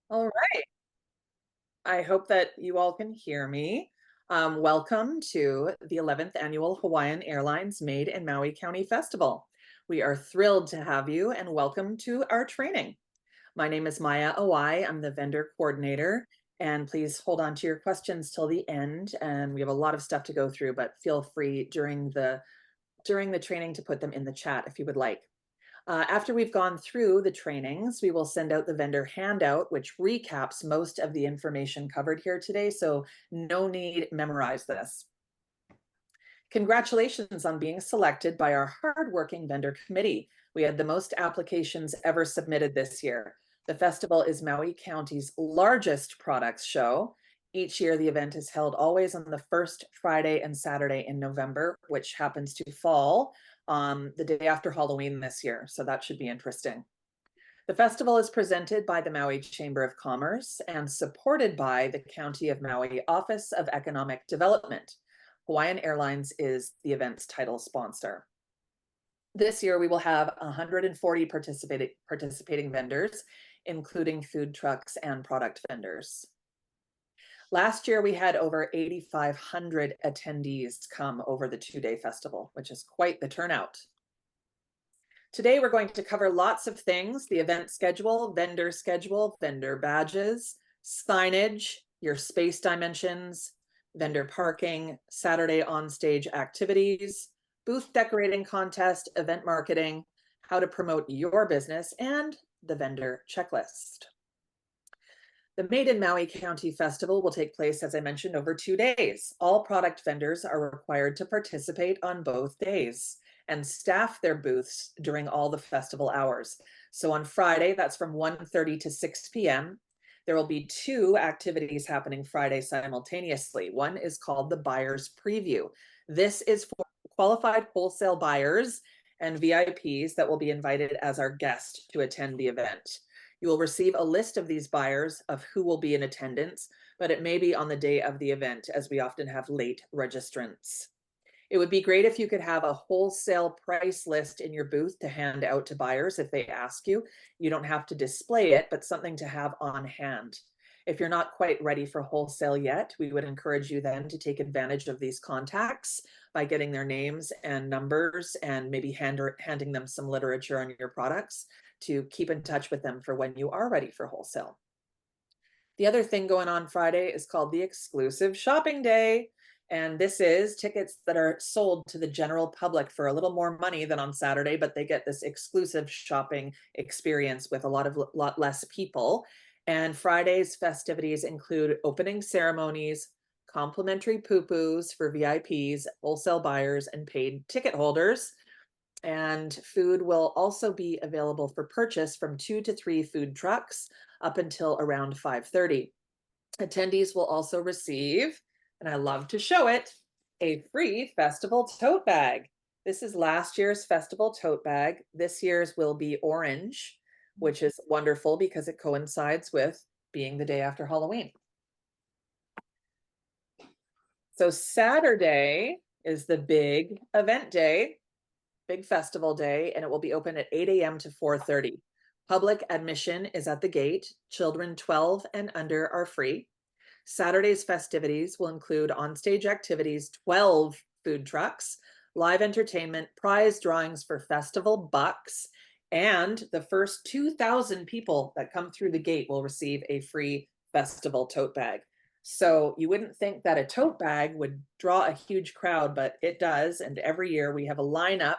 All right. I hope that you all can hear me. Welcome to the 11th Annual Hawaiian Airlines Made in Maui County Festival. We are thrilled to have you and welcome to our training. My name is Maya Awai. I'm the vendor coordinator, and please hold on to your questions till the end. And we have a lot of stuff to go through, but feel free during the training to put them in the chat if you would like. After we've gone through the trainings, we will send out the vendor handout, which recaps most of the information covered here today. So no need memorize this. Congratulations on being selected by our hardworking vendor committee. We had the most applications ever submitted this year. The festival is Maui County's largest products show. Each year, the event is held always on the first Friday and Saturday in November, which happens to fall the day after Halloween this year. So that should be interesting. The festival is presented by the Maui Chamber of Commerce and supported by the County of Maui Office of Economic Development. Hawaiian Airlines is the event's title sponsor. This year, we will have 140 participating vendors, including food trucks and product vendors. Last year, we had over 8,500 attendees come over the two-day festival, which is quite the turnout. Today, we're going to cover lots of things: the event schedule, vendor badges, signage, your space dimensions, vendor parking, Saturday on-stage activities, booth decorating contest, event marketing, how to promote your business, and the vendor checklist. The Made in Maui County Festival will take place, as I mentioned, over 2 days. All product vendors are required to participate on both days and staff their booths during all the festival hours. So on Friday, that's from 1:30 to 6 p.m. There will be 2 activities happening Friday simultaneously. One is called the Buyer's Preview. This is for qualified wholesale buyers and VIPs that will be invited as our guest to attend the event. You will receive a list of these buyers of who will be in attendance, but it may be on the day of the event, as we often have late registrants. It would be great if you could have a wholesale price list in your booth to hand out to buyers if they ask you. You don't have to display it, but something to have on hand. If you're not quite ready for wholesale yet, we would encourage you then to take advantage of these contacts by getting their names and numbers and maybe handing them some literature on your products to keep in touch with them for when you are ready for wholesale. The other thing going on Friday is called the Exclusive Shopping Day. And this is tickets that are sold to the general public for a little more money than on Saturday, but they get this exclusive shopping experience with a lot less people. And Friday's festivities include opening ceremonies, complimentary poo-poos for VIPs, wholesale buyers, and paid ticket holders. And food will also be available for purchase from 2 to 3 food trucks up until around 5:30. Attendees will also receive, and I love to show it, a free festival tote bag. This is last year's festival tote bag. This year's will be orange, which is wonderful because it coincides with being the day after Halloween. So Saturday is the big event day, big festival day, and it will be open at 8 a.m. to 4:30. Public admission is at the gate. Children 12 and under are free. Saturday's festivities will include onstage activities, 12 food trucks, live entertainment, prize drawings for festival bucks, and the first 2,000 people that come through the gate will receive a free festival tote bag. So you wouldn't think that a tote bag would draw a huge crowd, but it does. And every year we have a lineup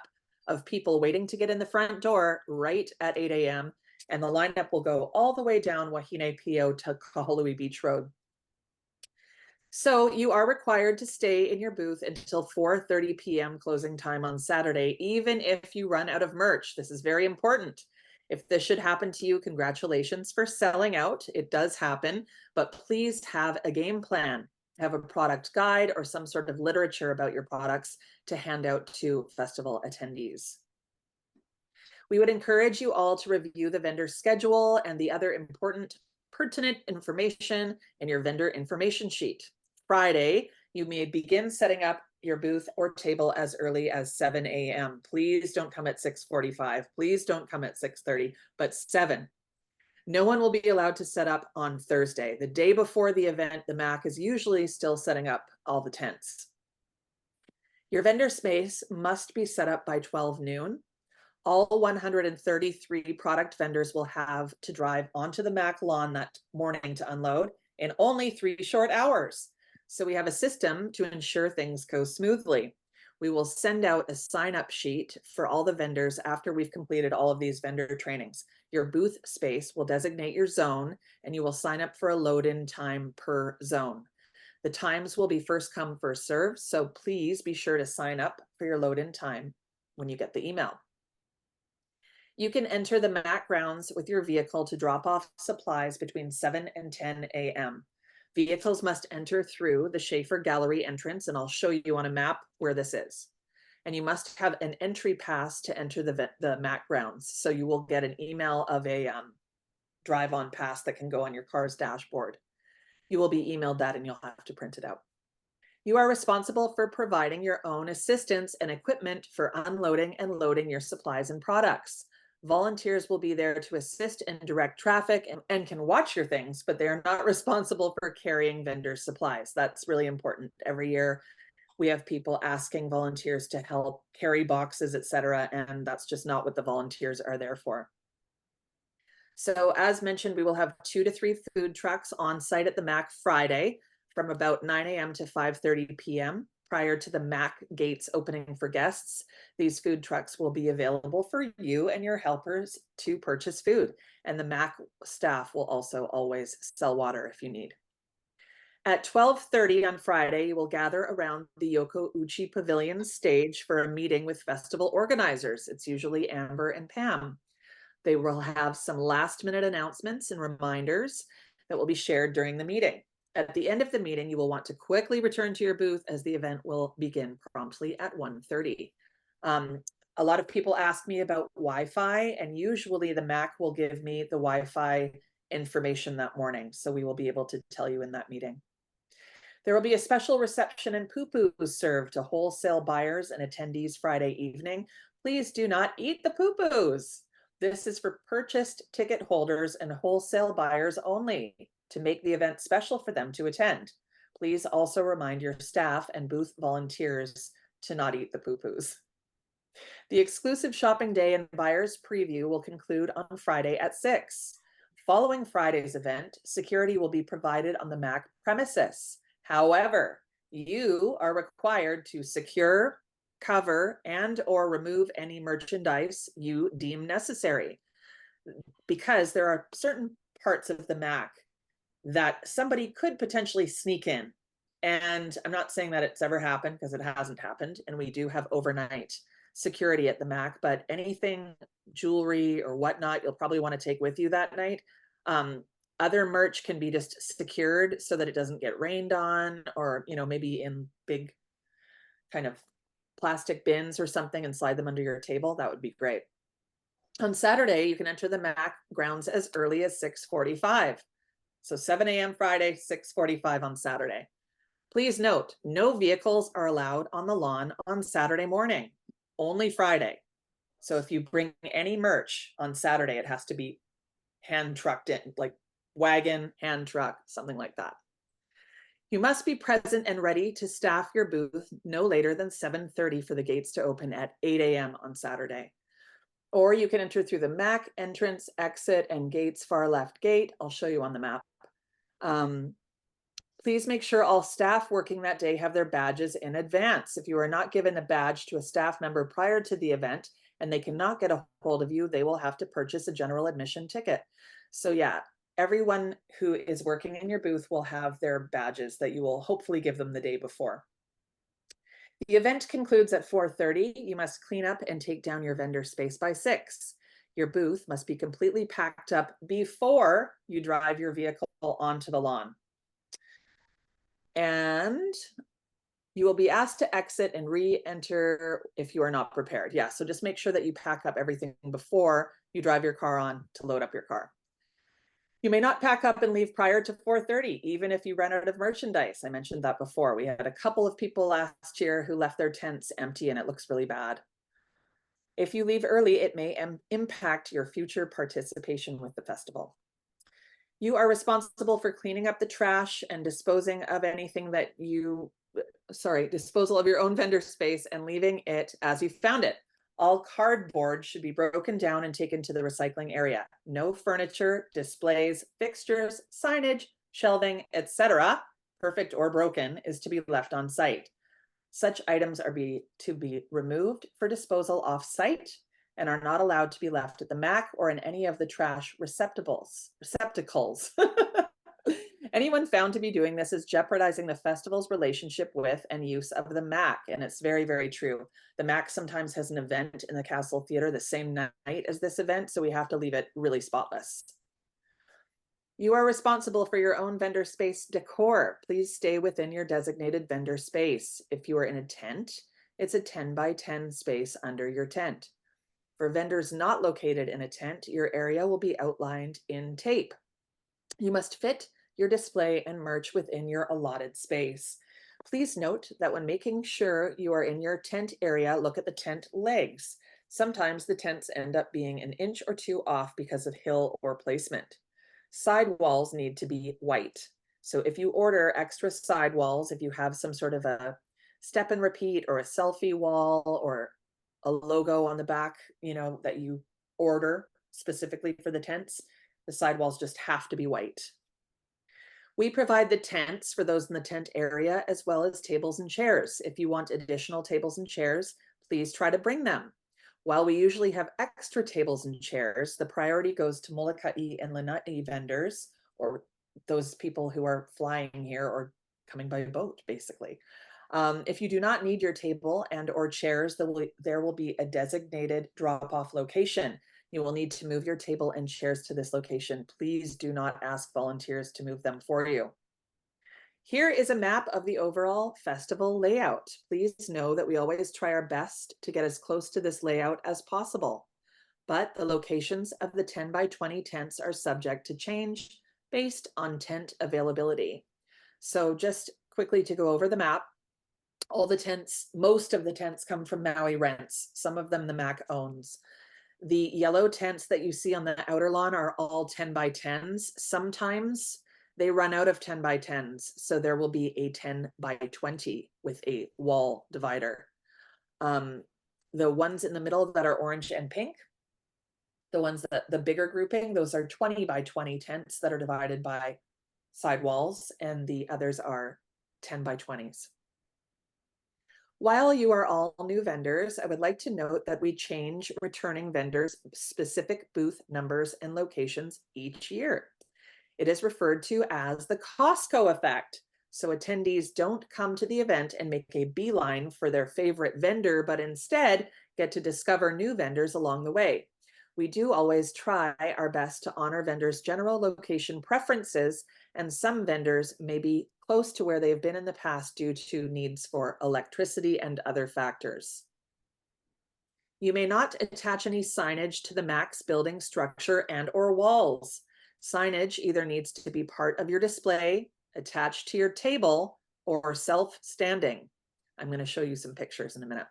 of people waiting to get in the front door right at 8 a.m. And the lineup will go all the way down Wahine Pio to Kahului Beach Road. So you are required to stay in your booth until 4:30 p.m. closing time on Saturday, even if you run out of merch. This is very important. If this should happen to you, congratulations for selling out. It does happen, but please have a game plan. Have a product guide or some sort of literature about your products to hand out to festival attendees. We would encourage you all to review the vendor schedule and the other important pertinent information in your vendor information sheet. Friday, you may begin setting up your booth or table as early as 7 a.m. Please don't come at 6:45. Please don't come at 6:30, but 7. No one will be allowed to set up on Thursday. The day before the event, the MAC is usually still setting up all the tents. Your vendor space must be set up by 12 noon. All 133 product vendors will have to drive onto the MAC lawn that morning to unload in only 3 short hours. So we have a system to ensure things go smoothly. We will send out a sign-up sheet for all the vendors after we've completed all of these vendor trainings. Your booth space will designate your zone, and you will sign up for a load-in time per zone. The times will be first come, first served, so please be sure to sign up for your load-in time when you get the email. You can enter the MAC grounds with your vehicle to drop off supplies between 7 and 10 a.m. Vehicles must enter through the Schaefer Gallery entrance, and I'll show you on a map where this is. And you must have an entry pass to enter the MAC grounds. So you will get an email of a drive-on pass that can go on your car's dashboard. You will be emailed that and you'll have to print it out. You are responsible for providing your own assistance and equipment for unloading and loading your supplies and products. Volunteers will be there to assist and direct traffic and can watch your things, but they are not responsible for carrying vendor supplies. That's really important. Every year we have people asking volunteers to help carry boxes, etc., and that's just not what the volunteers are there for. So as mentioned, we will have 2 to 3 food trucks on site at the MAC Friday from about 9 a.m. to 5:30 p.m. prior to the MAC gates opening for guests. These food trucks will be available for you and your helpers to purchase food, and the MAC staff will also always sell water if you need. At 12:30 on Friday, you will gather around the Yoko Uchi Pavilion stage for a meeting with festival organizers. It's usually Amber and Pam. They will have some last-minute announcements and reminders that will be shared during the meeting. At the end of the meeting, you will want to quickly return to your booth as the event will begin promptly at 1:30. A lot of people ask me about Wi-Fi, and usually the MAC will give me the Wi-Fi information that morning, so we will be able to tell you in that meeting. There will be a special reception and poo-poos served to wholesale buyers and attendees Friday evening. Please do not eat the poo-poos. This is for purchased ticket holders and wholesale buyers only to make the event special for them to attend. Please also remind your staff and booth volunteers to not eat the poo-poos. The exclusive shopping day and buyer's preview will conclude on Friday at 6. Following Friday's event, security will be provided on the MAC premises. However, you are required to secure, cover, and/or remove any merchandise you deem necessary, because there are certain parts of the MAC that somebody could potentially sneak in. And I'm not saying that it's ever happened, because it hasn't happened, and we do have overnight security at the MAC, but anything jewelry or whatnot you'll probably want to take with you that night. Other merch can be just secured so that it doesn't get rained on, or maybe in big kind of plastic bins or something and slide them under your table. That would be great. On Saturday, you can enter the MAC grounds as early as 6:45. So 7 a.m. Friday, 6:45 on Saturday. Please note, no vehicles are allowed on the lawn on Saturday morning, only Friday. So if you bring any merch on Saturday, it has to be hand trucked in, like wagon, hand truck, something like that. You must be present and ready to staff your booth no later than 7:30 for the gates to open at 8 a.m. on Saturday. Or you can enter through the MAC entrance, exit, and gates far left gate. I'll show you on the map. Please make sure all staff working that day have their badges in advance. If you are not given a badge to a staff member prior to the event and they cannot get a hold of you, they will have to purchase a general admission ticket. So yeah, everyone who is working in your booth will have their badges that you will hopefully give them the day before. The event concludes at 4:30. You must clean up and take down your vendor space by 6. Your booth must be completely packed up before you drive your vehicle onto the lawn. And you will be asked to exit and re-enter if you are not prepared. Yeah, so just make sure that you pack up everything before you drive your car on to load up your car. You may not pack up and leave prior to 4:30, even if you run out of merchandise. I mentioned that before. We had a couple of people last year who left their tents empty and it looks really bad. If you leave early, it may impact your future participation with the festival. You are responsible for cleaning up the trash and disposing of anything that disposal of your own vendor space and leaving it as you found it. All cardboard should be broken down and taken to the recycling area. No furniture, displays, fixtures, signage, shelving, etc., perfect or broken, is to be left on site. Such items are to be removed for disposal off-site and are not allowed to be left at the MAC or in any of the trash receptacles. Anyone found to be doing this is jeopardizing the festival's relationship with and use of the MAC, and it's very, very true. The MAC sometimes has an event in the Castle Theater the same night as this event, so we have to leave it really spotless. You are responsible for your own vendor space decor. Please stay within your designated vendor space. If you are in a tent, it's a 10 by 10 space under your tent. For vendors not located in a tent, your area will be outlined in tape. You must fit your display and merch within your allotted space. Please note that when making sure you are in your tent area, look at the tent legs. Sometimes the tents end up being an inch or two off because of hill or placement. Sidewalls need to be white. So if you order extra sidewalls, if you have some sort of a step and repeat or a selfie wall or a logo on the back, that you order specifically for the tents, the sidewalls just have to be white. We provide the tents for those in the tent area, as well as tables and chairs. If you want additional tables and chairs, please try to bring them. While we usually have extra tables and chairs, the priority goes to Molokai and Lanai vendors, or those people who are flying here or coming by boat, basically. If you do not need your table and or chairs, there will be a designated drop-off location. You will need to move your table and chairs to this location. Please do not ask volunteers to move them for you. Here is a map of the overall festival layout. Please know that we always try our best to get as close to this layout as possible, but the locations of the 10 by 20 tents are subject to change based on tent availability. So just quickly to go over the map, most of the tents come from Maui Rents. Some of them the MAC owns. The yellow tents that you see on the outer lawn are all 10 by 10s. Sometimes they run out of 10 by 10s, so there will be a 10 by 20 with a wall divider. The ones in the middle that are orange and pink, the bigger grouping, those are 20 by 20 tents that are divided by sidewalls, and the others are 10 by 20s. While you are all new vendors, I would like to note that we change returning vendors' specific booth numbers and locations each year. It is referred to as the Costco effect. So attendees don't come to the event and make a beeline for their favorite vendor, but instead get to discover new vendors along the way. We do always try our best to honor vendors' general location preferences, and some vendors may be close to where they've been in the past due to needs for electricity and other factors. You may not attach any signage to the MAC's building structure and or walls. Signage either needs to be part of your display, attached to your table, or self-standing. I'm going to show you some pictures in a minute.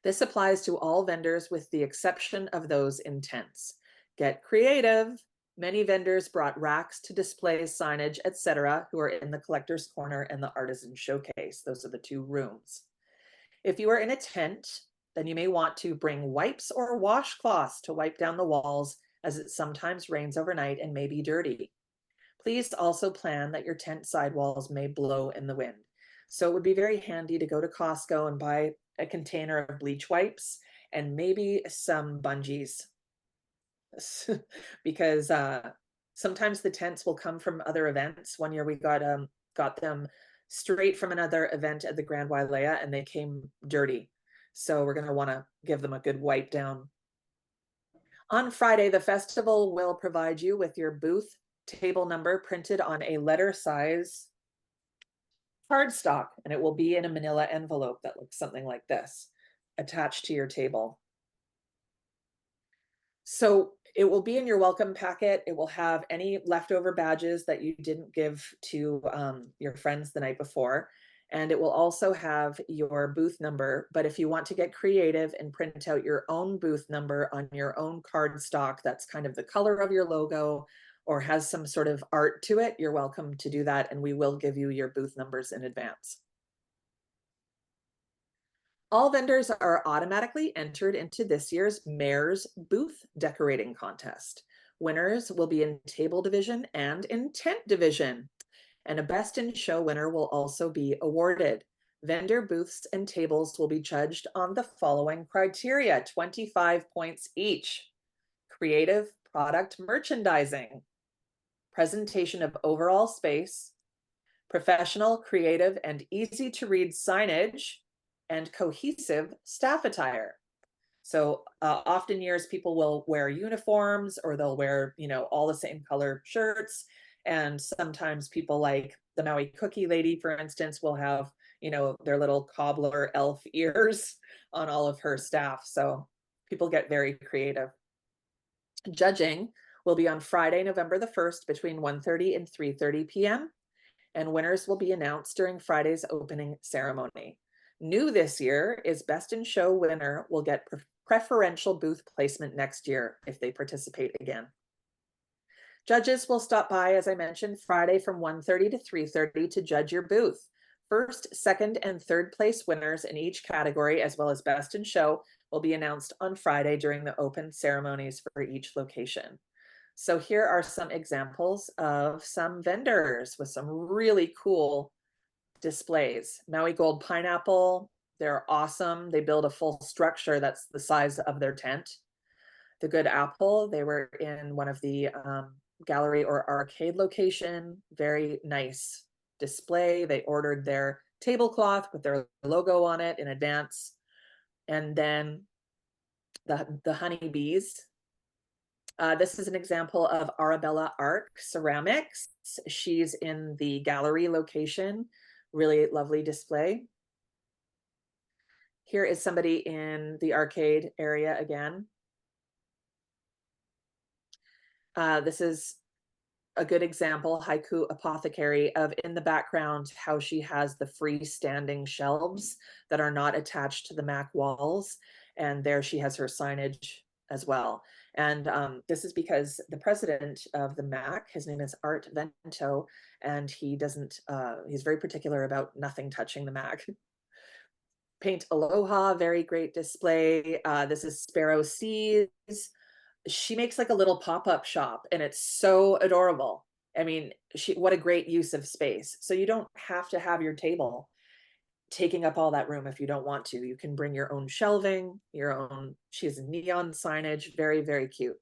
This applies to all vendors with the exception of those in tents. Get creative. Many vendors brought racks to display signage, etc., who are in the collector's corner and the artisan showcase. Those are the two rooms. If you are in a tent, then you may want to bring wipes or washcloths to wipe down the walls, as it sometimes rains overnight and may be dirty. Please also plan that your tent sidewalls may blow in the wind. So it would be very handy to go to Costco and buy a container of bleach wipes and maybe some bungees. Because sometimes the tents will come from other events. One year we got them straight from another event at the Grand Wailea and they came dirty. So we're going to want to give them a good wipe down. On Friday, the festival will provide you with your booth table number printed on a letter size cardstock, and it will be in a manila envelope that looks something like this, attached to your table. So it will be in your welcome packet. It will have any leftover badges that you didn't give to your friends the night before. And it will also have your booth number. But if you want to get creative and print out your own booth number on your own cardstock, that's kind of the color of your logo, or has some sort of art to it, you're welcome to do that, and we will give you your booth numbers in advance. All vendors are automatically entered into this year's Mayor's Booth Decorating Contest. Winners will be in Table Division and in Tent Division, and a Best in Show winner will also be awarded. Vendor booths and tables will be judged on the following criteria, 25 points each. Creative product merchandising, presentation of overall space, professional, creative, and easy to read signage, and cohesive staff attire. So often years people will wear uniforms, or they'll wear, all the same color shirts. And sometimes people like the Maui cookie lady, for instance, will have, their little cobbler elf ears on all of her staff. So people get very creative. Judging will be on Friday, November the 1st between 1:30 and 3:30 p.m. and winners will be announced during Friday's opening ceremony. New this year is Best in Show winner will get preferential booth placement next year if they participate again. Judges will stop by, as I mentioned, Friday from 1:30 to 3:30 to judge your booth. First, second, and third place winners in each category, as well as Best in Show, will be announced on Friday during the open ceremonies for each location. So here are some examples of some vendors with some really cool displays. Maui Gold Pineapple, they're awesome. They build a full structure that's the size of their tent. The Good Apple, they were in one of the gallery or arcade location. Very nice display. They ordered their tablecloth with their logo on it in advance. And then the honeybees. This is an example of Arabella Arc Ceramics. She's in the gallery location. Really lovely display. Here is somebody in the arcade area again. This is a good example, Haiku Apothecary, of in the background how she has the freestanding shelves that are not attached to the MAC walls. And there she has her signage as well. And this is because the president of the MAC, his name is Art Vento, and he doesn't, he's very particular about nothing touching the MAC. Paint Aloha, very great display. This is Sparrow Seas. She makes like a little pop-up shop and it's so adorable. I mean, what a great use of space. So you don't have to have your table taking up all that room if you don't want to. You can bring your own shelving, she has neon signage, very, very cute.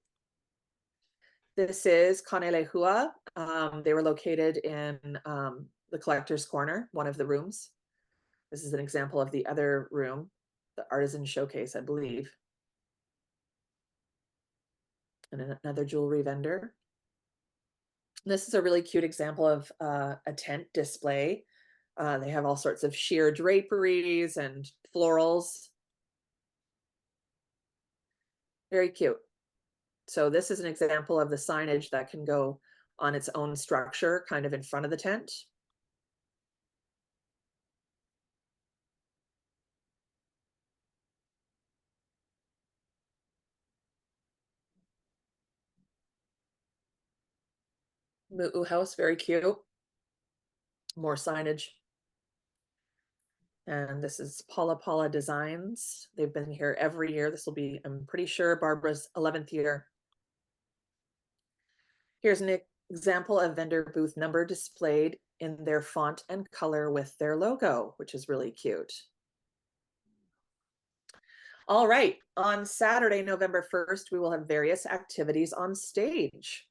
This is Kanelehua. They were located in the Collector's Corner, one of the rooms. This is an example of the other room, the Artisan Showcase, I believe. And another jewelry vendor. This is a really cute example of a tent display. They have all sorts of sheer draperies and florals. Very cute. So this is an example of the signage that can go on its own structure, kind of in front of the tent. Mu'u House, very cute. More signage. And this is Paula Paula Designs. They've been here every year. This will be, I'm pretty sure, Barbara's 11th year. Here's an example of vendor booth number displayed in their font and color with their logo, which is really cute. All right, on Saturday, November 1st, we will have various activities on stage.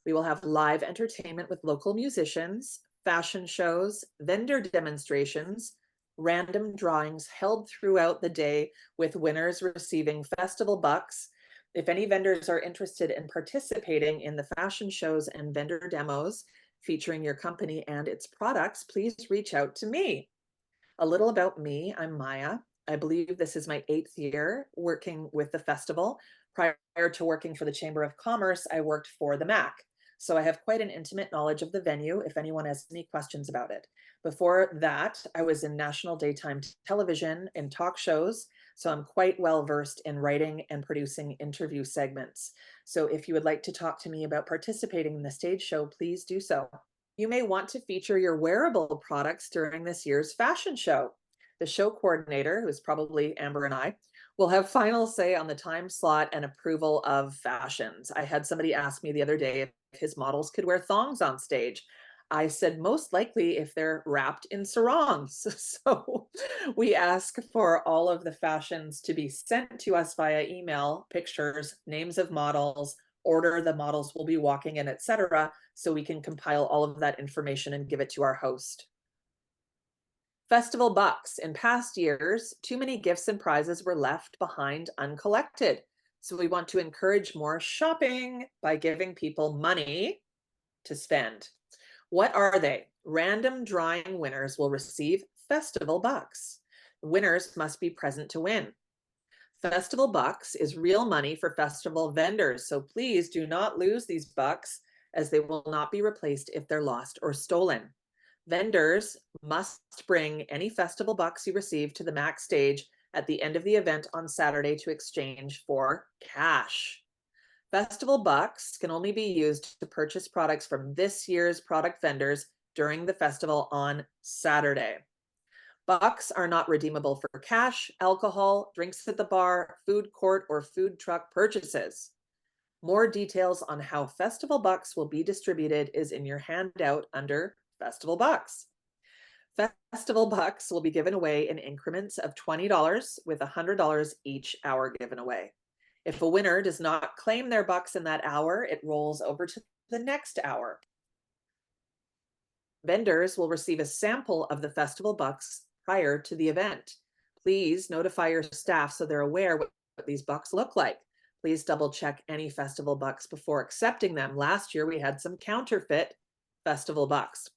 We will have live entertainment with local musicians, fashion shows, vendor demonstrations, random drawings held throughout the day with winners receiving festival bucks. If any vendors are interested in participating in the fashion shows and vendor demos featuring your company and its products, please reach out to me. A little about me, I'm Maya. I believe this is my 8th year working with the festival. Prior to working for the Chamber of Commerce, I worked for the MAC. so I have quite an intimate knowledge of the venue if anyone has any questions about it. Before that, I was in national daytime television and talk shows, so I'm quite well versed in writing and producing interview segments. So if you would like to talk to me about participating in the stage show, please do so. You may want to feature your wearable products during this year's fashion show. The show coordinator, who's probably Amber and I, will have final say on the time slot and approval of fashions. I had somebody ask me the other day if his models could wear thongs on stage. I said most likely if they're wrapped in sarongs. So we ask for all of the fashions to be sent to us via email, pictures, names of models, order the models will be walking in, etc., so we can compile all of that information and give it to our host. Festival bucks. In past years, too many gifts and prizes were left behind uncollected. So we want to encourage more shopping by giving people money to spend. What are they? Random drawing winners will receive festival bucks. Winners must be present to win. Festival bucks is real money for festival vendors, so please do not lose these bucks as they will not be replaced if they're lost or stolen. Vendors must bring any festival bucks you receive to the MAC stage at the end of the event on Saturday to exchange for cash. Festival bucks can only be used to purchase products from this year's product vendors during the festival on Saturday. Bucks are not redeemable for cash, alcohol, drinks at the bar, food court, or food truck purchases. More details on how festival bucks will be distributed is in your handout under Festival bucks. Festival bucks will be given away in increments of $20 with $100 each hour given away. If a winner does not claim their bucks in that hour, it rolls over to the next hour. Vendors will receive a sample of the festival bucks prior to the event. Please notify your staff so they're aware what these bucks look like. Please double check any festival bucks before accepting them. Last year, we had some counterfeit festival bucks.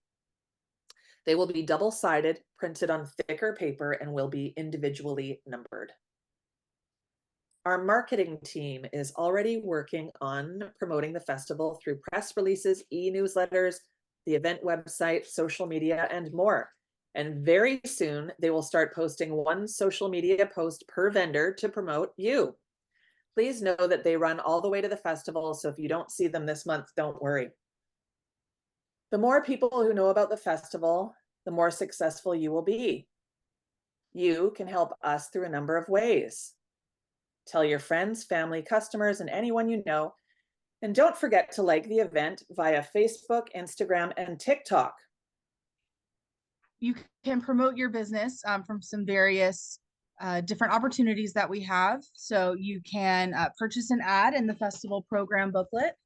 They will be double-sided, printed on thicker paper, and will be individually numbered. Our marketing team is already working on promoting the festival through press releases, e-newsletters, the event website, social media, and more. And very soon, they will start posting one social media post per vendor to promote you. Please know that they run all the way to the festival, so if you don't see them this month, don't worry. The more people who know about the festival, the more successful you will be. You can help us through a number of ways. Tell your friends, family, customers, and anyone you know. And don't forget to like the event via Facebook, Instagram, and TikTok. You can promote your business from some various different opportunities that we have. So you can purchase an ad in the festival program booklet.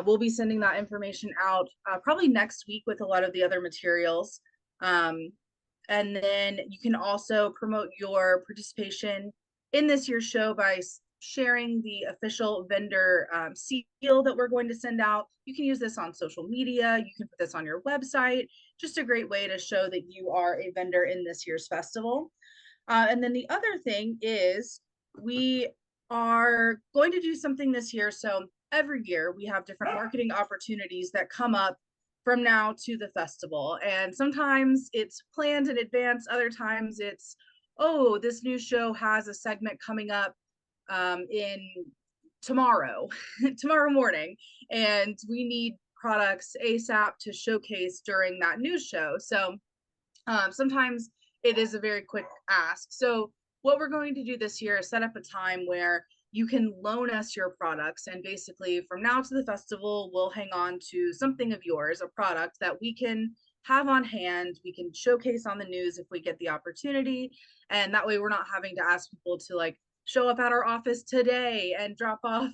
We'll be sending that information out probably next week with a lot of the other materials. And then you can also promote your participation in this year's show by sharing the official vendor seal that we're going to send out. You can use this on social media. You can put this on your website. Just a great way to show that you are a vendor in this year's festival. And then the other thing is we are going to do something this year. So every year we have different marketing opportunities that come up from now to the festival. And sometimes it's planned in advance. Other times it's, oh, this new show has a segment coming up in tomorrow morning, and we need products ASAP to showcase during that news show. So sometimes it is a very quick ask. So what we're going to do this year is set up a time where you can loan us your products, and basically from now to the festival, we'll hang on to something of yours, a product that we can have on hand, we can showcase on the news if we get the opportunity. And that way we're not having to ask people to like show up at our office today and drop off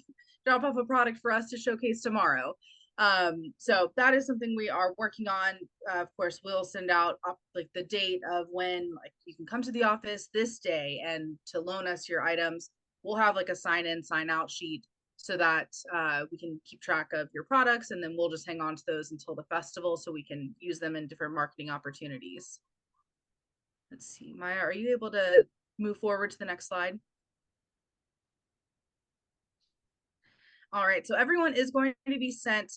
a product for us to showcase tomorrow. So that is something we are working on. Of course, we'll send out like the date of when like you can come to the office this day and to loan us your items. We'll have like a sign in, sign out sheet so that we can keep track of your products, and then we'll just hang on to those until the festival so we can use them in different marketing opportunities. Let's see, Maya, are you able to move forward to the next slide? All right, so everyone is going to be sent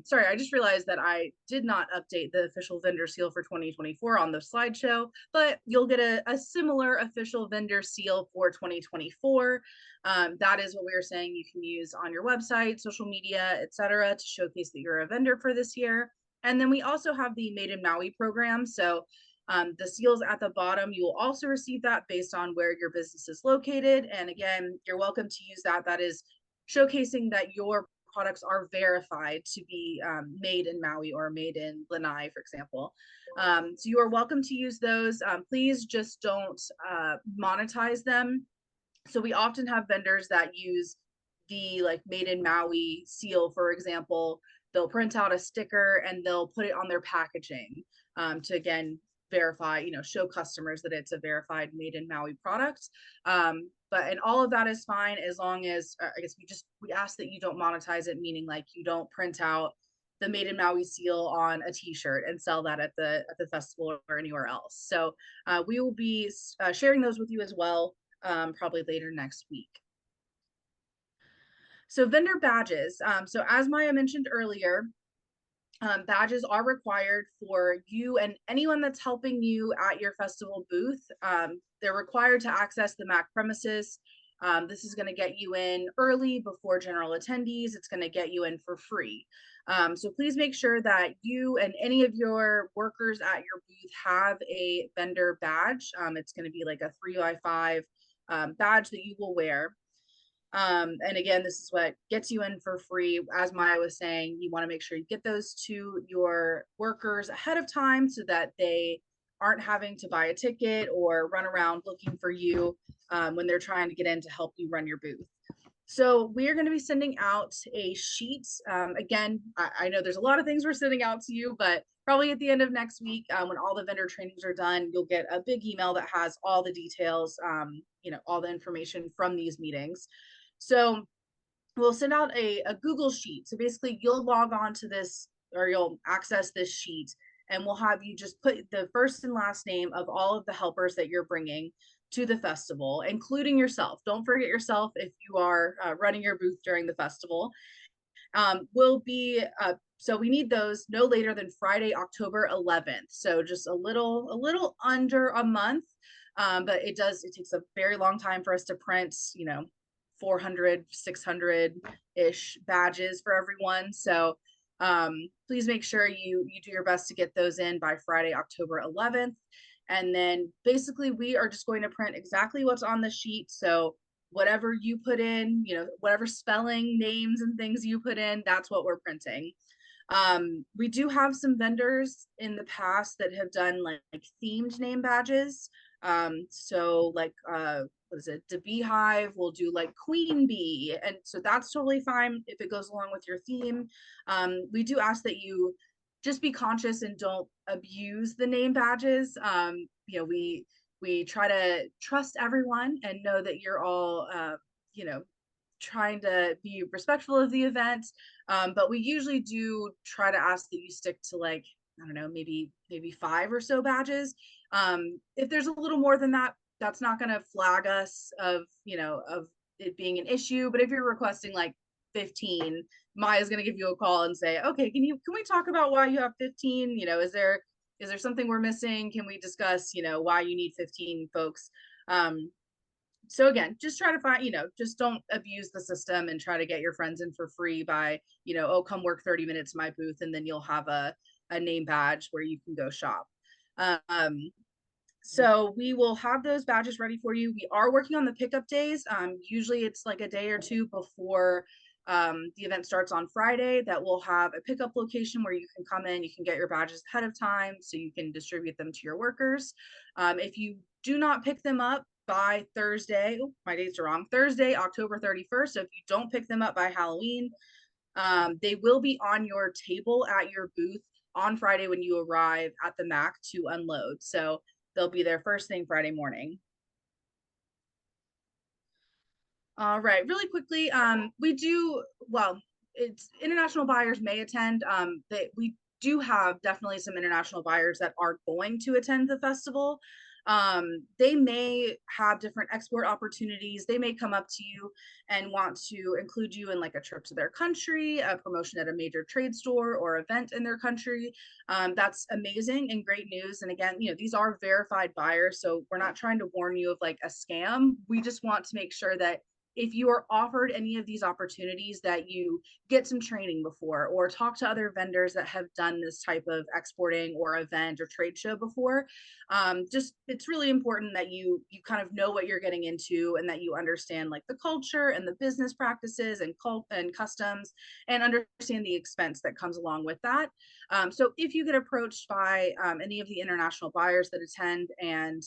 Sorry, I just realized that I did not update the official vendor seal for 2024 on the slideshow, but you'll get a similar official vendor seal for 2024. That is what we were saying you can use on your website, social media, etc., to showcase that you're a vendor for this year. And then we also have the Made in Maui program. So the seals at the bottom, you will also receive that based on where your business is located. And again, you're welcome to use that. That is showcasing that your products are verified to be made in Maui or made in Lanai, for example. So you are welcome to use those. Please just don't monetize them. So we often have vendors that use the like made in Maui seal, for example. They'll print out a sticker and they'll put it on their packaging to again verify, you know, show customers that it's a verified made in Maui product. And all of that is fine as long as I guess we ask that you don't monetize it, meaning like you don't print out the made in Maui seal on a t-shirt and sell that at the festival or anywhere else. So we will be sharing those with you as well, probably later next week. So vendor badges. So as Maya mentioned earlier, badges are required for you and anyone that's helping you at your festival booth. They're required to access the MAC premises. This is going to get you in early before general attendees. It's going to get you in for free. So please make sure that you and any of your workers at your booth have a vendor badge. It's going to be like a 3x5 badge that you will wear. And again, this is what gets you in for free. As Maya was saying, you want to make sure you get those to your workers ahead of time so that they aren't having to buy a ticket or run around looking for you when they're trying to get in to help you run your booth. So we are going to be sending out a sheet. Again, I know there's a lot of things we're sending out to you, but probably at the end of next week, when all the vendor trainings are done, you'll get a big email that has all the details, you know, all the information from these meetings. So we'll send out a Google sheet. So basically you'll log on to this or you'll access this sheet and we'll have you just put the first and last name of all of the helpers that you're bringing to the festival, including yourself. Don't forget yourself if you are running your booth during the festival. So we need those no later than Friday, October 11th. So just a little under a month, but it takes a very long time for us to print, you know, 400, 600-ish badges for everyone. So please make sure you do your best to get those in by Friday, October 11th. And then basically we are just going to print exactly what's on the sheet. So whatever you put in, you know, whatever spelling, names and things you put in, that's what we're printing. We do have some vendors in the past that have done like themed name badges. So like what is it, the beehive will do like queen bee, and so that's totally fine if it goes along with your theme. We do ask that you just be conscious and don't abuse the name badges. You know, we try to trust everyone and know that you're all you know, trying to be respectful of the event, but we usually do try to ask that you stick to like, I don't know, maybe 5 or so badges. If there's a little more than that, that's not going to flag us of, you know, of it being an issue. But if you're requesting like 15, Maya's going to give you a call and say, okay, can we talk about why you have 15? You know, is there something we're missing? Can we discuss, you know, why you need 15 folks? So again, just try to find, you know, just don't abuse the system and try to get your friends in for free by, you know, oh, come work 30 minutes in my booth and then you'll have a name badge where you can go shop. So we will have those badges ready for you. We are working on the pickup days. Usually it's like a day or two before the event starts on Friday that we'll have a pickup location where you can come in, you can get your badges ahead of time so you can distribute them to your workers. If you do not pick them up by Thursday, oh, my dates are wrong, Thursday, October 31st. So if you don't pick them up by Halloween, they will be on your table at your booth on Friday when you arrive at the MAC to unload. So they'll be there first thing Friday morning. All right, really quickly, it's international buyers may attend. We do have definitely some international buyers that are going to attend the festival. They may have different export opportunities. They may come up to you and want to include you in like a trip to their country, a promotion at a major trade store or event in their country. That's amazing and great news. And again, these are verified buyers, so we're not trying to warn you of like a scam. We just want to make sure that if you are offered any of these opportunities, that you get some training before or talk to other vendors that have done this type of exporting or event or trade show before. Just it's really important that you kind of know what you're getting into, and that you understand like the culture and the business practices and customs, and understand the expense that comes along with that. So if you get approached by any of the international buyers that attend, and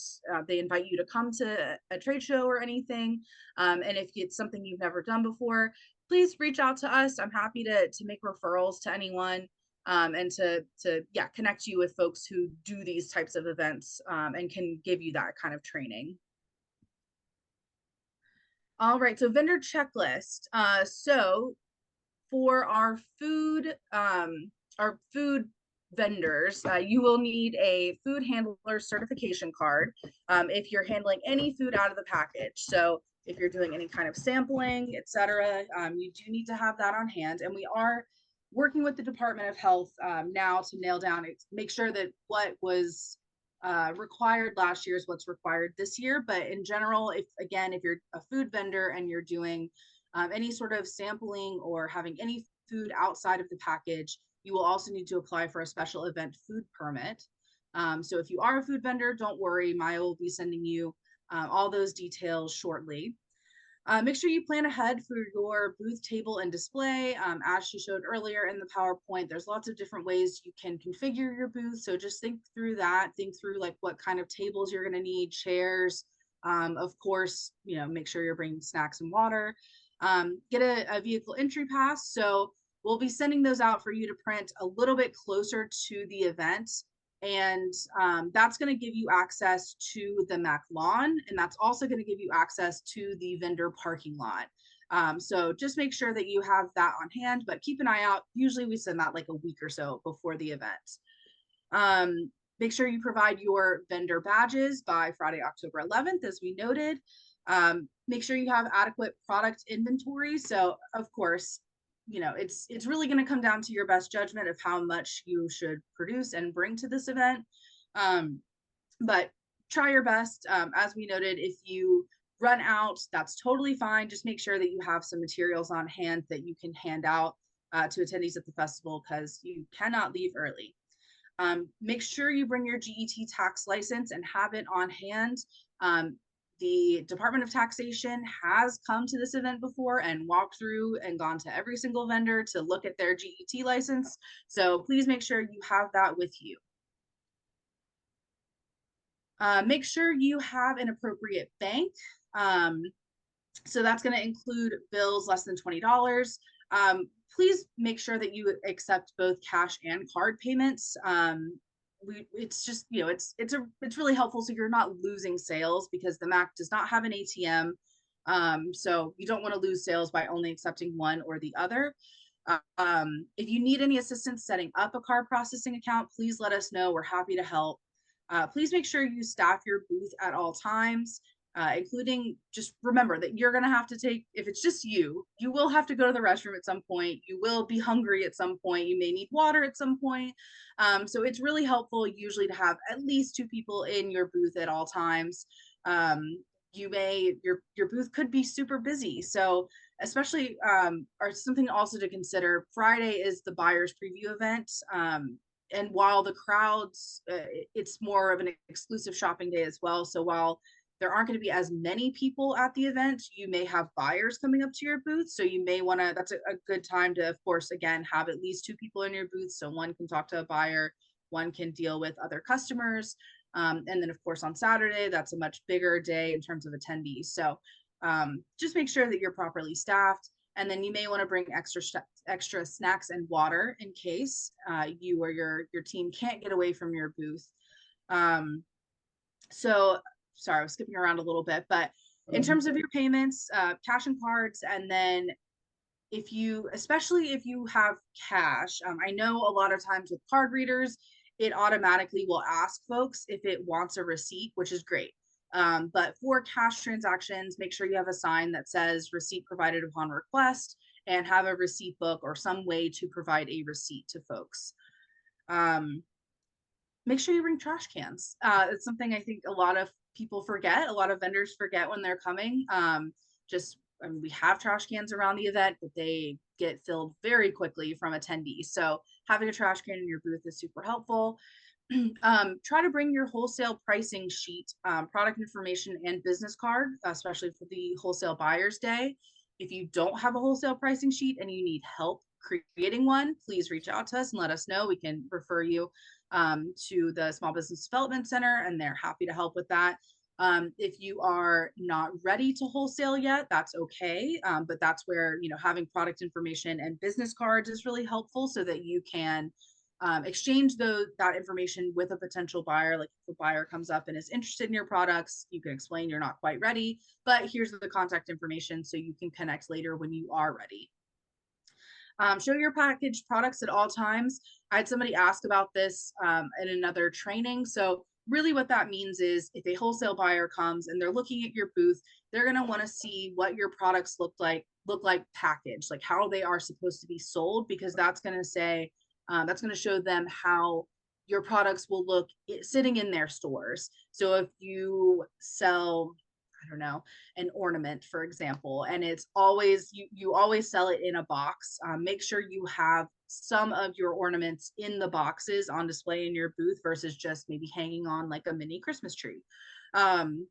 they invite you to come to a trade show or anything, and if it's something you've never done before, please reach out to us. I'm happy to make referrals to anyone, and to connect you with folks who do these types of events, and can give you that kind of training. All right, so vendor checklist. So for our food vendors, you will need a food handler certification card if you're handling any food out of the package. So if you're doing any kind of sampling, etc., you do need to have that on hand. And we are working with the Department of Health now to nail down, make sure that what was required last year is what's required this year. But in general, if you're a food vendor and you're doing any sort of sampling or having any food outside of the package, you will also need to apply for a special event food permit. So if you are a food vendor, don't worry, Maya will be sending you all those details shortly. Make sure you plan ahead for your booth, table, and display. As she showed earlier in the PowerPoint, there's lots of different ways you can configure your booth. So just think through that. Think through like what kind of tables you're going to need, chairs. Of course, make sure you're bringing snacks and water. Get a vehicle entry pass. So we'll be sending those out for you to print a little bit closer to the event. And that's going to give you access to the MAC lawn, and that's also going to give you access to the vendor parking lot. So just make sure that you have that on hand, but keep an eye out. Usually we send that like a week or so before the event. Make sure you provide your vendor badges by Friday, October 11th, as we noted. Make sure you have adequate product inventory. So of course, it's really going to come down to your best judgment of how much you should produce and bring to this event. But try your best. As we noted, if you run out, that's totally fine. Just make sure that you have some materials on hand that you can hand out to attendees at the festival, because you cannot leave early. Make sure you bring your GET tax license and have it on hand. The Department of Taxation has come to this event before and walked through and gone to every single vendor to look at their GET license. So please make sure you have that with you. Make sure you have an appropriate bank. So that's going to include bills less than $20. Please make sure that you accept both cash and card payments. It's just, it's really helpful so you're not losing sales, because the MAC does not have an ATM. So you don't want to lose sales by only accepting one or the other. If you need any assistance setting up a card processing account, please let us know. We're happy to help. Please make sure you staff your booth at all times, including, just remember that you're going to have to if it's just you will have to go to the restroom at some point. You will be hungry at some point. You may need water at some point. So it's really helpful usually to have at least 2 people in your booth at all times. Your booth could be super busy. So especially, or something also to consider, Friday is the buyer's preview event. And while the crowds, it's more of an exclusive shopping day as well. So while there aren't going to be as many people at the event, you may have buyers coming up to your booth. So you may want to, that's a good time to, of course, again, have at least 2 people in your booth. So one can talk to a buyer, one can deal with other customers. And then of course on Saturday, that's a much bigger day in terms of attendees. So just make sure that you're properly staffed. And then you may want to bring extra snacks and water in case you or your team can't get away from your booth. So sorry, I was skipping around a little bit, but in terms of your payments, cash and cards, and then especially if you have cash, I know a lot of times with card readers, it automatically will ask folks if it wants a receipt, which is great. But for cash transactions, make sure you have a sign that says receipt provided upon request, and have a receipt book or some way to provide a receipt to folks. Make sure you bring trash cans. It's something I think a lot of people forget. A lot of vendors forget when they're coming. I mean, we have trash cans around the event, but they get filled very quickly from attendees. So having a trash can in your booth is super helpful. Try to bring your wholesale pricing sheet, product information, and business card, especially for the wholesale buyers day. If you don't have a wholesale pricing sheet and you need help creating one, please reach out to us and let us know. We can refer you to the Small Business Development Center, and they're happy to help with that. If you are not ready to wholesale yet, that's okay. But that's where, having product information and business cards is really helpful, so that you can exchange that information with a potential buyer. Like if a buyer comes up and is interested in your products, you can explain you're not quite ready, but here's the contact information so you can connect later when you are ready. Show your packaged products at all times. I had somebody ask about this in another training. So really what that means is if a wholesale buyer comes and they're looking at your booth, they're going to want to see what your products look like packaged, like how they are supposed to be sold, because that's going to say, that's going to show them how your products will look sitting in their stores. So if you sell, I don't know, an ornament, for example, and it's always, you always sell it in a box, make sure you have some of your ornaments in the boxes on display in your booth versus just maybe hanging on like a mini Christmas tree.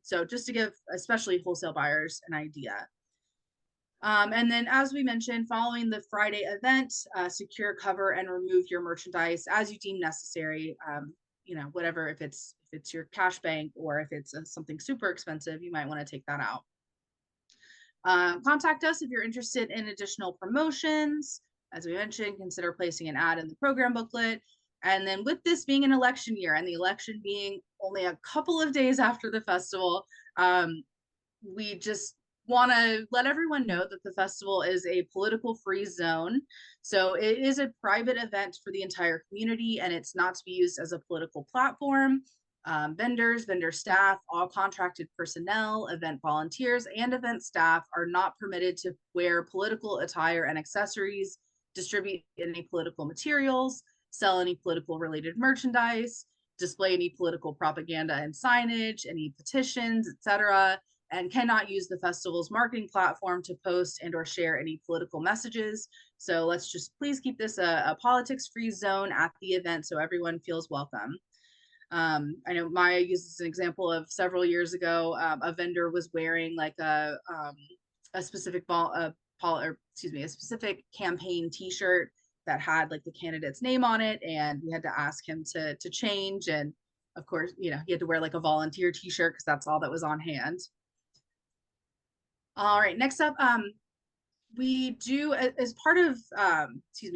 So just to give especially wholesale buyers an idea. And then, as we mentioned, following the Friday event, secure, cover, and remove your merchandise as you deem necessary. Whatever, if it's your cash bank, or if it's something super expensive, you might want to take that out. Contact us if you're interested in additional promotions. As we mentioned, consider placing an ad in the program booklet. And then, with this being an election year and the election being only a couple of days after the festival, we just want to let everyone know that the festival is a political free zone. So it is a private event for the entire community, and it's not to be used as a political platform. Vendors, vendor staff, all contracted personnel, event volunteers, and event staff are not permitted to wear political attire and accessories, distribute any political materials, sell any political related merchandise, display any political propaganda and signage, any petitions, etc., and cannot use the festival's marketing platform to post and or share any political messages. So let's just please keep this a politics-free zone at the event so everyone feels welcome. I know Maya uses an example of several years ago, a vendor was wearing like a specific a specific campaign t-shirt that had like the candidate's name on it, and we had to ask him to change. And of course, he had to wear like a volunteer t-shirt because that's all that was on hand. All right, next up, we do, as part of,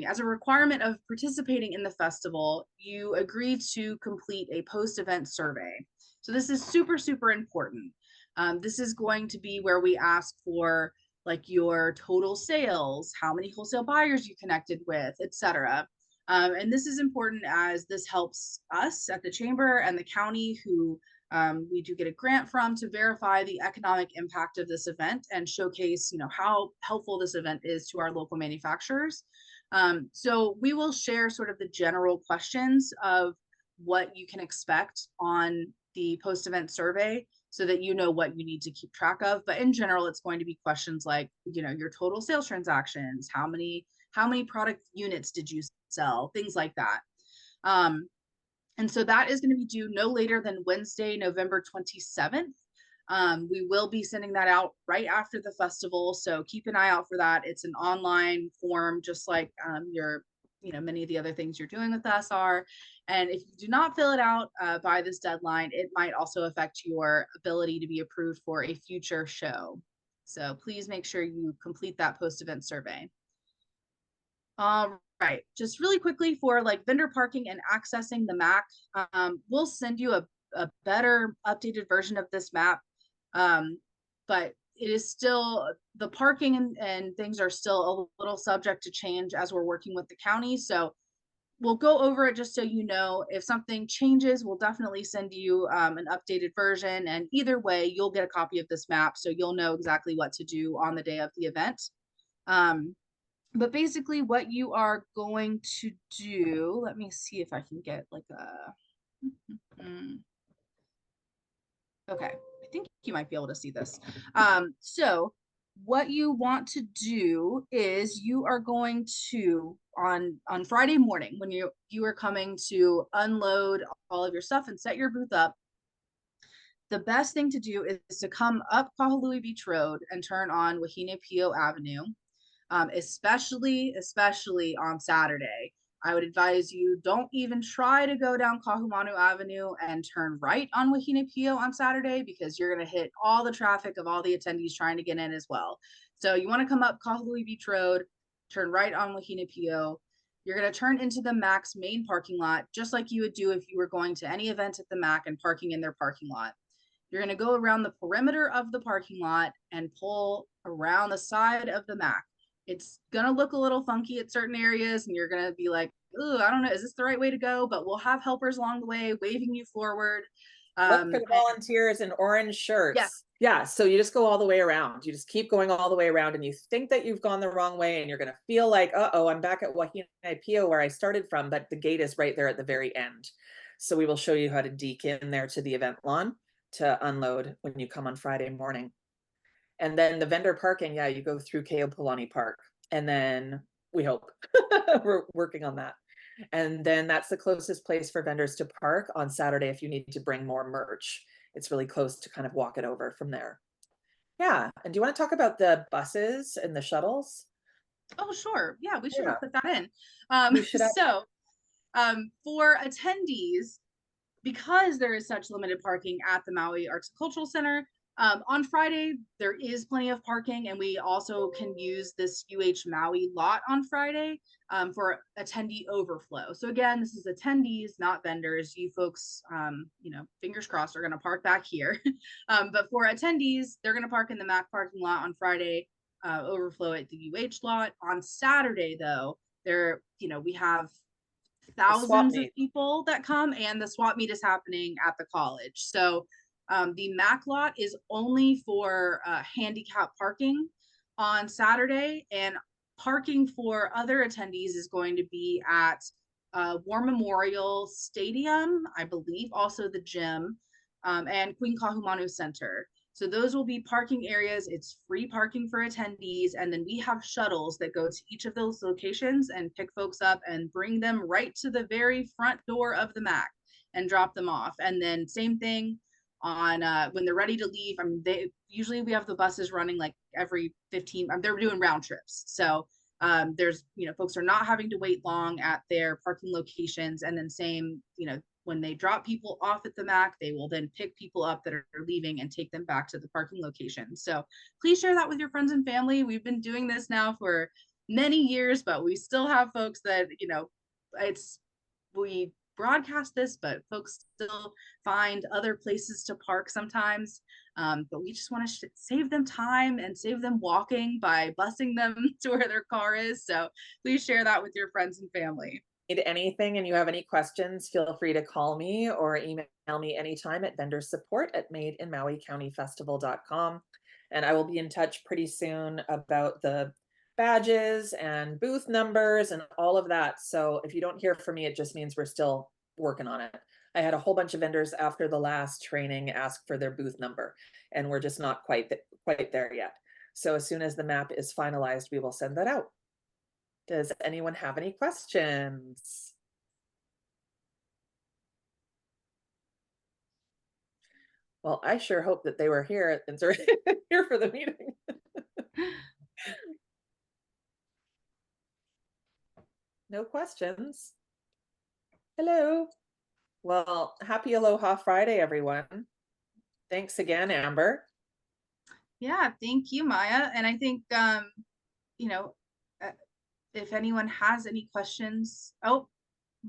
as a requirement of participating in the festival, you agree to complete a post-event survey. So this is super, super important. This is going to be where we ask for like your total sales, how many wholesale buyers you connected with, etc. And this is important as this helps us at the chamber and the county, who we do get a grant from, to verify the economic impact of this event and showcase, how helpful this event is to our local manufacturers. So we will share sort of the general questions of what you can expect on the post-event survey, so that you know what you need to keep track of. But in general, it's going to be questions like, your total sales transactions, how many product units did you sell, things like that. And so that is going to be due no later than Wednesday, November 27th. We will be sending that out right after the festival, so keep an eye out for that. It's an online form, just like many of the other things you're doing with us are. And if you do not fill it out by this deadline, it might also affect your ability to be approved for a future show. So please make sure you complete that post-event survey. All right, just really quickly for like vendor parking and accessing the MAC, we'll send you a better updated version of this map, but it is still, the parking and things are still a little subject to change as we're working with the county. So we'll go over it just so you know. If something changes, we'll definitely send you an updated version. And either way, you'll get a copy of this map, so you'll know exactly what to do on the day of the event. But basically what you are going to do, let me see if I can get like a, okay, I think you might be able to see this. So what you want to do is you are going to, on Friday morning, when you are coming to unload all of your stuff and set your booth up, the best thing to do is to come up Kahului Beach Road and turn on Wahine Pio Avenue. Especially on Saturday. I would advise you don't even try to go down Kahumanu Avenue and turn right on Wahine Pio on Saturday, because you're going to hit all the traffic of all the attendees trying to get in as well. So you want to come up Kahului Beach Road, turn right on Wahine Pio. You're going to turn into the MAC's main parking lot, just like you would do if you were going to any event at the MAC and parking in their parking lot. You're going to go around the perimeter of the parking lot and pull around the side of the MAC. It's going to look a little funky at certain areas, and you're going to be like, oh, I don't know, is this the right way to go? But we'll have helpers along the way waving you forward. Look for the volunteers in orange shirts. Yes. Yeah, so you just go all the way around. You just keep going all the way around, and you think that you've gone the wrong way, and you're going to feel like, uh-oh, I'm back at Wahine Pio where I started from, but the gate is right there at the very end. So we will show you how to deke in there to the event lawn to unload when you come on Friday morning. And then the vendor parking, yeah, you go through Keopulani Park, and then we hope we're working on that. And then that's the closest place for vendors to park on Saturday if you need to bring more merch. It's really close to kind of walk it over from there. Yeah. And do you want to talk about the buses and the shuttles? Oh, sure. Yeah, we should have put that in. So for attendees, because there is such limited parking at the Maui Arts and Cultural Center, on Friday, there is plenty of parking, and we also can use this Maui lot on Friday for attendee overflow. So again, this is attendees, not vendors. You folks, fingers crossed, are going to park back here. But for attendees, they're going to park in the MAC parking lot on Friday, overflow at the lot. On Saturday, though, we have thousands of people that come, and the swap meet is happening at the college. So the MAC lot is only for handicap parking on Saturday, and parking for other attendees is going to be at War Memorial Stadium, I believe, also the gym, and Queen Kahumanu Center. So those will be parking areas. It's free parking for attendees. And then we have shuttles that go to each of those locations and pick folks up and bring them right to the very front door of the MAC and drop them off. And then same thing on when they're ready to leave. I mean, we have the buses running like every 15, they're doing round trips. So there's, folks are not having to wait long at their parking locations. And then same, when they drop people off at the MAC, they will then pick people up that are leaving and take them back to the parking location. So please share that with your friends and family. We've been doing this now for many years, but we still have folks that, we broadcast this, but folks still find other places to park sometimes. But we just want to save them time and save them walking by busing them to where their car is. So please share that with your friends and family. Need anything and you have any questions, feel free to call me or email me anytime at vendorsupport@MadeInMauiCountyFestival.com. And I will be in touch pretty soon about the badges and booth numbers and all of that. So if you don't hear from me, it just means we're still working on it. I had a whole bunch of vendors after the last training ask for their booth number, and we're just not quite there yet. So as soon as the map is finalized, we will send that out. Does anyone have any questions? Well, I sure hope that they were here and here for the meeting. No questions. Hello. Well, happy Aloha Friday, everyone. Thanks again, Amber. Yeah, thank you, Maya. And I think, if anyone has any questions,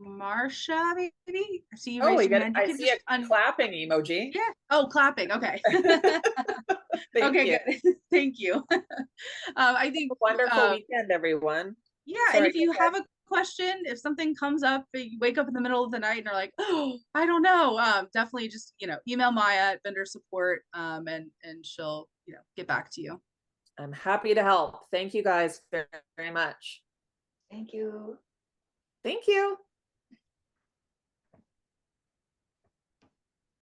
Marsha, maybe? I see you raising your hand. I see a clapping emoji. Yeah. Oh, clapping. Okay. Okay, you. good. Thank you. I think wonderful weekend, everyone. Yeah, sorry, and if you have a question, if something comes up, you wake up in the middle of the night and are like, oh, I don't know, definitely just, email Maya at vendor support, and she'll, get back to you. I'm happy to help. Thank you guys very, very much. Thank you. Thank you.